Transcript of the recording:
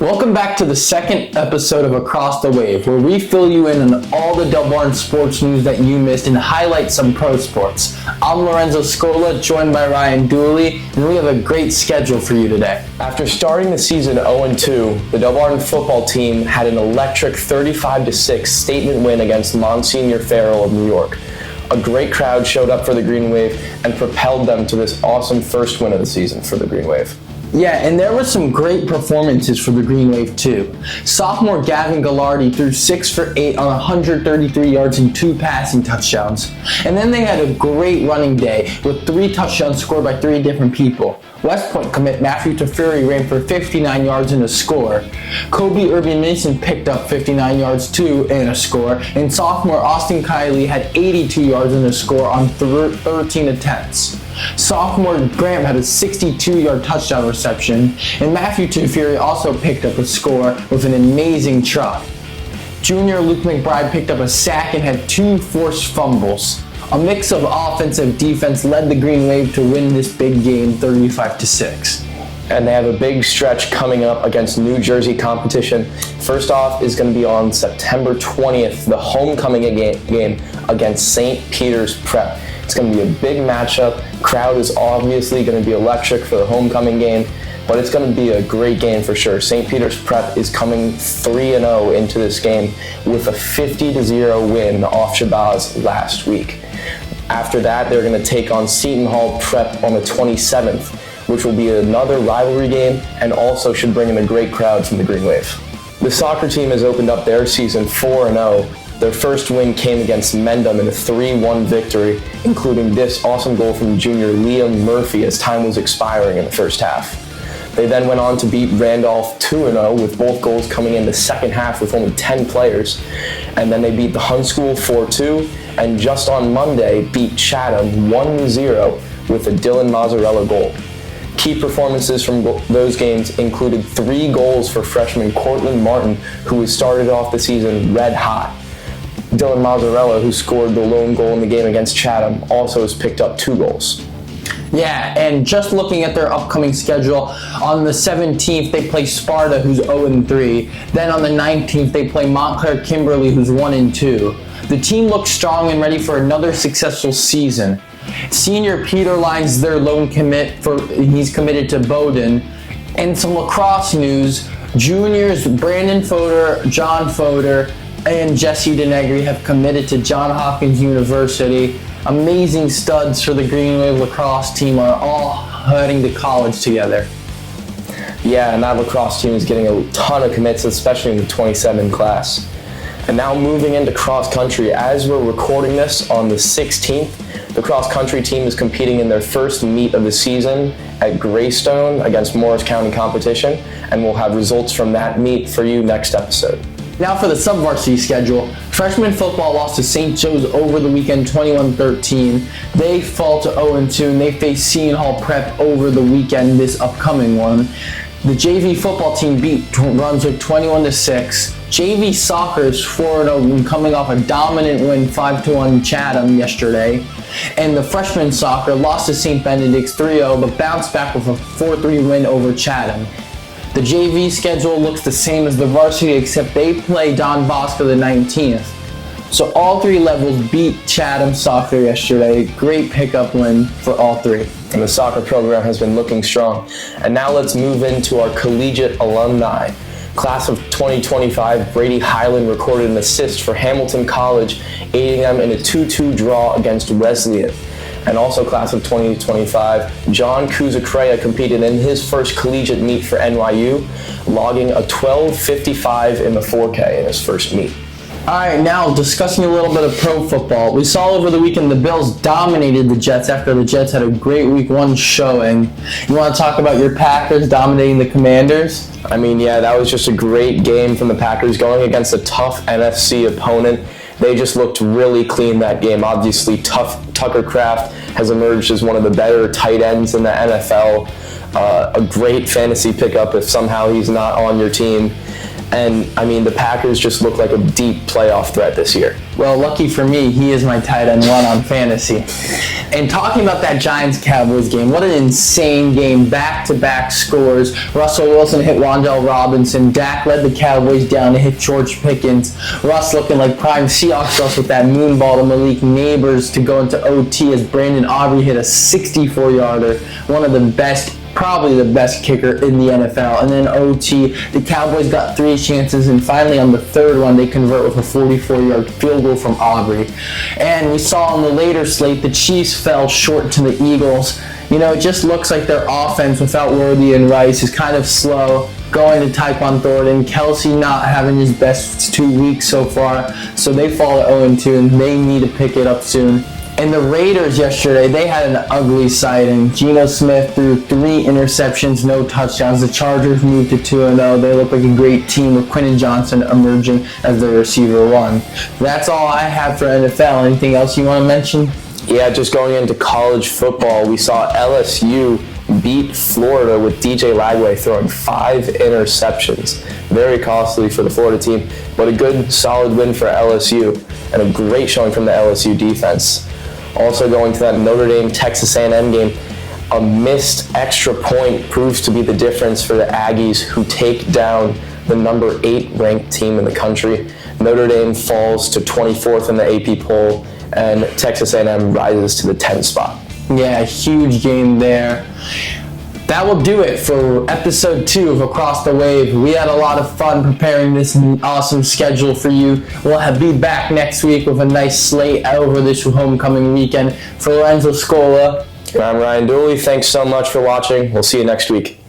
Welcome back to the second episode of Across the Wave, where we fill you in on all the Delbarton sports news that you missed and highlight some pro sports. I'm Lorenzo Scola, joined by Ryan Dooley, and we have a great schedule for you today. After starting the season 0-2, the Delbarton football team had an electric 35-6 statement win against Monsignor Farrell of New York. A great crowd showed up for the Green Wave and propelled them to this awesome first win of the season for the Green Wave. Yeah, and there were some great performances for the Green Wave too. Sophomore Gavin Gallardi threw 6 for 8 on 133 yards and 2 passing touchdowns. And then they had a great running day with 3 touchdowns scored by 3 different people. West Point commit Matthew Tafuri ran for 59 yards and a score. Kobe Urban Mason picked up 59 yards too and a score. And sophomore Austin Kiley had 82 yards and a score on 13 attempts. Sophomore Graham had a 62-yard touchdown reception, and Matthew Tafuri also picked up a score with an amazing truck. Junior Luke McBride picked up a sack and had 2 forced fumbles. A mix of offense and defense led the Green Wave to win this big game 35-6. And they have a big stretch coming up against New Jersey competition. First off is going to be on September 20th, the homecoming game against St. Peter's Prep. It's going to be a big matchup. Crowd is obviously going to be electric for the homecoming game, but it's going to be a great game for sure. St. Peter's Prep is coming 3-0 into this game with a 50-0 win off Shabazz last week. After that, they're going to take on Seton Hall Prep on the 27th, which will be another rivalry game and also should bring in a great crowd from the Green Wave. The soccer team has opened up their season 4-0. Their first win came against Mendham in a 3-1 victory, including this awesome goal from junior Liam Murphy as time was expiring in the first half. They then went on to beat Randolph 2-0 with both goals coming in the second half with only 10 players. And then they beat the Hun School 4-2 and just on Monday beat Chatham 1-0 with a Dylan Mazzarella goal. Key performances from those games included 3 goals for freshman Cortland Martin, who has started off the season red hot. Dylan Mazzarella, who scored the lone goal in the game against Chatham, also has picked up 2 goals. Yeah, and just looking at their upcoming schedule, on the 17th they play Sparta, who's 0-3. Then on the 19th they play Montclair Kimberly, who's 1-2. The team looks strong and ready for another successful season. Senior Peter Lyons, their lone commit, he's committed to Bowdoin. And some lacrosse news, juniors Brandon Fodor, John Fodor, and Jesse Denegri have committed to Johns Hopkins University. Amazing studs for the Green Wave lacrosse team are all heading to college together. Yeah, and that lacrosse team is getting a ton of commits, especially in the 27 class. And now moving into cross country, as we're recording this on the 16th, the cross country team is competing in their first meet of the season at Greystone against Morris County competition, and we'll have results from that meet for you next episode. Now for the sub-varsity schedule, freshman football lost to St. Joe's over the weekend 21-13. They fall to 0-2 and they face Seton Hall Prep over the weekend, this upcoming one. The JV football team beat Brunswick 21-6. JV soccer is 4-0 coming off a dominant win 5-1 Chatham yesterday. And the freshman soccer lost to St. Benedict's 3-0 but bounced back with a 4-3 win over Chatham. The JV schedule looks the same as the varsity except they play Don Bosco the 19th. So all 3 levels beat Chatham soccer yesterday. Great pickup win for all 3. And the soccer program has been looking strong. And now let's move into our collegiate alumni. Class of 2025, Brady Highland recorded an assist for Hamilton College, aiding them in a 2-2 draw against Wesleyan. And also class of 2025, John Kuzakrea competed in his first collegiate meet for NYU, logging a 12.55 in the 4K in his first meet. Alright, now discussing a little bit of pro football. We saw over the weekend the Bills dominated the Jets after the Jets had a great week 1 showing. You want to talk about your Packers dominating the Commanders? I mean, yeah, that was just a great game from the Packers going against a tough NFC opponent. They just looked really clean that game. Obviously, Tucker Kraft has emerged as one of the better tight ends in the NFL. A great fantasy pickup if somehow he's not on your team. And, I mean, the Packers just look like a deep playoff threat this year. Well, lucky for me, he is my tight end 1 on fantasy. And talking about that Giants-Cowboys game, what an insane game. Back-to-back scores. Russell Wilson hit Wan'Dale Robinson. Dak led the Cowboys down to hit George Pickens. Russ looking like prime Seahawks Russ with that moon ball to Malik Neighbors to go into OT as Brandon Aubrey hit a 64-yarder. One of the best, probably the best kicker in the NFL. And then OT, the Cowboys got 3 chances, and finally on the third one, they convert with a 44-yard field goal from Aubrey. And we saw on the later slate, the Chiefs fell short to the Eagles. You know, it just looks like their offense without Worthy and Rice is kind of slow. Going to Tyquan Thornton, Kelsey not having his best 2 weeks so far, so they fall at 0-2, and they need to pick it up soon. And the Raiders yesterday, they had an ugly sighting. Geno Smith threw 3 interceptions, no touchdowns. The Chargers moved to 2-0. They look like a great team with Quentin Johnson emerging as their receiver 1. That's all I have for NFL. Anything else you want to mention? Yeah, just going into college football, we saw LSU beat Florida with DJ Lagway throwing 5 interceptions. Very costly for the Florida team, but a good, solid win for LSU and a great showing from the LSU defense. Also going to that Notre Dame-Texas A&M game, a missed extra point proves to be the difference for the Aggies, who take down the number 8 ranked team in the country. Notre Dame falls to 24th in the AP poll, and Texas A&M rises to the 10th spot. Yeah, huge game there. That will do it for episode 2 of Across the Wave. We had a lot of fun preparing this awesome schedule for you. We'll be back next week with a nice slate over this homecoming weekend. For Lorenzo, Scola, I'm Ryan Dooley. Thanks so much for watching. We'll see you next week.